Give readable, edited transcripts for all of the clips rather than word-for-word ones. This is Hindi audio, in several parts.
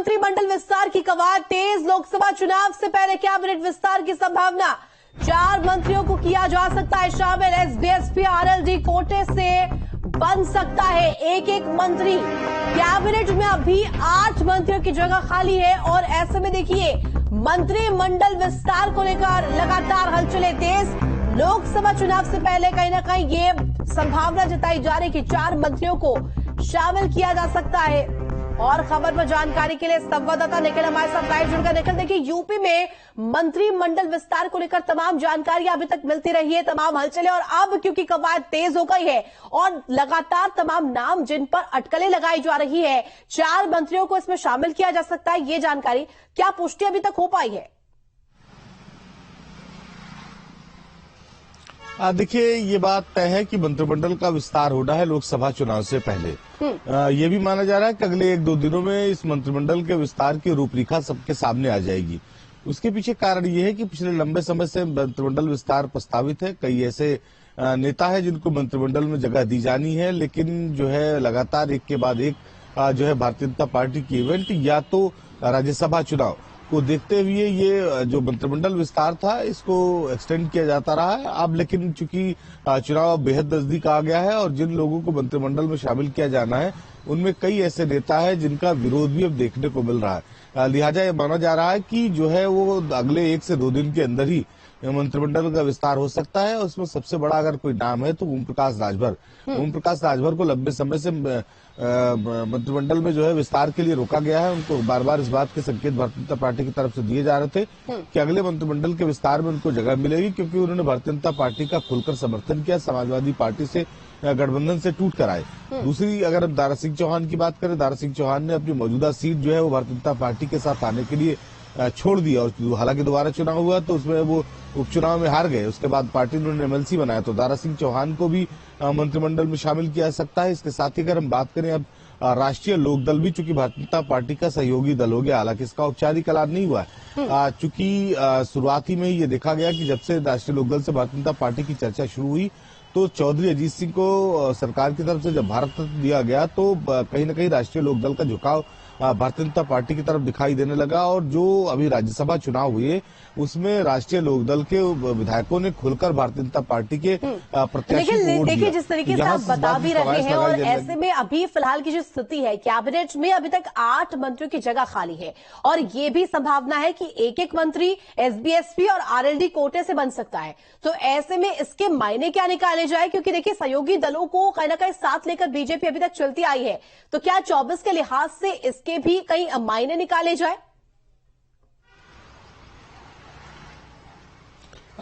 मंत्रिमंडल विस्तार की कवायद तेज, लोकसभा चुनाव से पहले कैबिनेट विस्तार की संभावना। 4 मंत्रियों को किया जा सकता है शामिल। एसबीएसपी आरएलडी कोटे से बन सकता है एक मंत्री। कैबिनेट में अभी 8 मंत्रियों की जगह खाली है और ऐसे में देखिए मंत्रिमंडल विस्तार को लेकर लगातार हलचलें तेज। लोकसभा चुनाव से पहले कहीं ना कहीं ये संभावना जताई जा रही कि 4 मंत्रियों को शामिल किया जा सकता है। और खबर पर जानकारी के लिए संवाददाता निखिल हमारे साथ लाइव जुड़ गए। निखिल, देखिए यूपी में मंत्रिमंडल विस्तार को लेकर तमाम जानकारियां अभी तक मिलती रही है, तमाम हलचलें, और अब क्योंकि कवायद तेज हो गई है और लगातार तमाम नाम जिन पर अटकलें लगाई जा रही है, 4 मंत्रियों को इसमें शामिल किया जा सकता है, ये जानकारी क्या पुष्टि अभी तक हो पाई है? देखिए, ये बात तय है कि मंत्रिमंडल का विस्तार होना है लोकसभा चुनाव से पहले। ये भी माना जा रहा है कि अगले 1-2 दिनों में इस मंत्रिमंडल के विस्तार की रूपरेखा सबके सामने आ जाएगी। उसके पीछे कारण ये है कि पिछले लंबे समय से मंत्रिमंडल विस्तार प्रस्तावित है। कई ऐसे नेता है जिनको मंत्रिमंडल में जगह दी जानी है, लेकिन जो है लगातार एक के बाद एक जो है भारतीय जनता पार्टी की इवेंट या तो राज्यसभा चुनाव को देखते हुए ये जो मंत्रिमंडल विस्तार था इसको एक्सटेंड किया जाता रहा है। अब लेकिन चूंकि चुनाव बेहद नजदीक आ गया है और जिन लोगों को मंत्रिमंडल में शामिल किया जाना है उनमें कई ऐसे नेता है जिनका विरोध भी अब देखने को मिल रहा है। लिहाजा ये माना जा रहा है कि जो है वो अगले 1 से 2 दिन के अंदर ही मंत्रिमंडल का विस्तार हो सकता है। उसमें सबसे बड़ा अगर कोई नाम है तो ओम प्रकाश राजभर। ओम प्रकाश राजभर को लंबे समय से मंत्रिमंडल में जो है विस्तार के लिए रोका गया है। उनको बार बार इस बात के संकेत भारतीय जनता पार्टी की तरफ से दिए जा रहे थे कि अगले मंत्रिमंडल के विस्तार में उनको जगह मिलेगी, क्योंकि उन्होंने भारतीय जनता पार्टी का खुलकर समर्थन किया, समाजवादी पार्टी से गठबंधन से टूट कर आए। दूसरी, अगर हम दारा सिंह चौहान की बात करें, दारा सिंह चौहान ने अपनी मौजूदा सीट जो है वो भारतीय जनता पार्टी के साथ आने के लिए छोड़ दिया और हालांकि दोबारा चुनाव हुआ तो उसमें वो उपचुनाव में हार गए। उसके बाद पार्टी ने उन्होंने एमएलसी बनाया, तो दारा सिंह चौहान को भी मंत्रिमंडल में शामिल किया जा सकता है। इसके साथ ही अगर हम बात करें अब राष्ट्रीय लोकदल भी, चूंकि भारतीय जनता पार्टी का सहयोगी दल हो गया, हालांकि इसका औपचारिक ऐलान नहीं हुआ है। चूंकि शुरुआती में ही ये देखा गया कि जब से राष्ट्रीय लोकदल से भारतीय जनता पार्टी की चर्चा शुरू हुई तो चौधरी अजीत सिंह को सरकार की तरफ से जब भारत रत्न दिया गया तो कहीं न कहीं राष्ट्रीय लोकदल का झुकाव भारतीय जनता पार्टी की तरफ दिखाई देने लगा। और जो अभी राज्यसभा चुनाव हुए उसमें राष्ट्रीय लोकदल के विधायकों ने खुलकर भारतीय जनता पार्टी के प्रत्याशी को वोट दिया। देखिए, जिस तरीके से आप बता भी रहे हैं, और ऐसे में अभी फिलहाल की जो स्थिति है, कैबिनेट में अभी तक 8 मंत्रियों की जगह खाली है और ये भी संभावना है कि एक मंत्री एसबीएसपी और आरएलडी कोटे से बन सकता है। तो ऐसे में इसके मायने क्या निकाले जाए, क्योंकि देखिए सहयोगी दलों को कहीं ना कहीं साथ लेकर बीजेपी अभी तक चलती आई है, तो क्या 24 के लिहाज से इसके भी कई मायने निकाले जाए?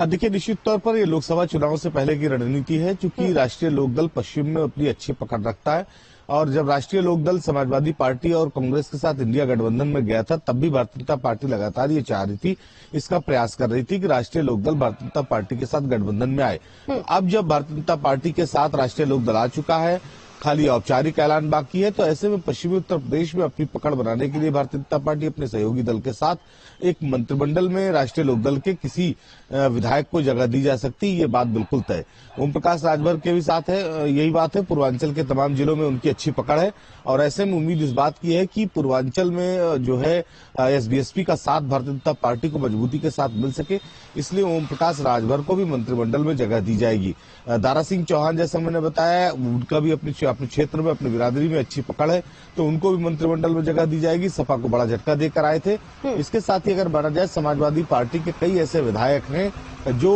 देखिए, निश्चित तौर पर ये लोकसभा चुनाव से पहले की रणनीति है, चूंकि राष्ट्रीय लोकदल पश्चिम में अपनी अच्छी पकड़ रखता है। और जब राष्ट्रीय लोकदल समाजवादी पार्टी और कांग्रेस के साथ इंडिया गठबंधन में गया था तब भी भारतीय जनता पार्टी लगातार ये चाह रही थी, इसका प्रयास कर रही थी कि राष्ट्रीय लोकदल भारतीय जनता पार्टी के साथ गठबंधन में आए। अब जब भारतीय जनता पार्टी के साथ राष्ट्रीय लोकदल आ चुका है, खाली औपचारिक ऐलान बाकी है, तो ऐसे में पश्चिमी उत्तर प्रदेश में अपनी पकड़ बनाने के लिए भारतीय जनता पार्टी अपने सहयोगी दल के साथ एक मंत्रिमंडल में राष्ट्रीय लोकदल के किसी विधायक को जगह दी जा सकती है, ये बात बिल्कुल तय। ओम प्रकाश राजभर के भी साथ है, यही बात है। पूर्वांचल के तमाम जिलों में उनकी अच्छी पकड़ है और ऐसे में उम्मीद इस बात की है कि पूर्वांचल में जो है एसबीएसपी का साथ भारतीय जनता पार्टी को मजबूती के साथ मिल सके, इसलिए ओम प्रकाश राजभर को भी मंत्रिमंडल में जगह दी जाएगी। दारा सिंह चौहान, जैसा मैंने बताया, उनका भी अपने क्षेत्र में, अपनी बिरादरी में अच्छी पकड़ है, तो उनको भी मंत्रिमंडल में जगह दी जाएगी। सपा को बड़ा झटका देकर आए थे। इसके साथ ही अगर माना जाए, समाजवादी पार्टी के कई ऐसे विधायक हैं जो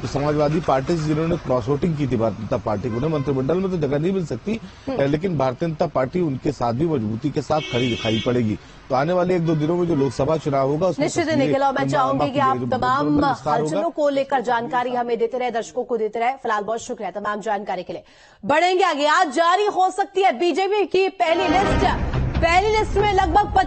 समाजवादी पार्टी से जिन्होंने क्रॉस वोटिंग की थी भारतीय जनता पार्टी को, उन्हें मंत्रिमंडल में तो जगह नहीं मिल सकती, लेकिन भारतीय जनता पार्टी उनके साथ भी मजबूती के साथ खड़ी दिखाई पड़ेगी। तो आने वाले 1-2 दिनों में जो लोकसभा चुनाव होगा उसमें निश्चित निखिल, और मैं चाहूंगी कि आप तमाम हलचलों को लेकर जानकारी हमें देते रहे, दर्शकों को देते रहे। फिलहाल बहुत शुक्रिया तमाम जानकारी के लिए। बढ़ेंगे आगे। आज जारी हो सकती है बीजेपी की पहली लिस्ट में लगभग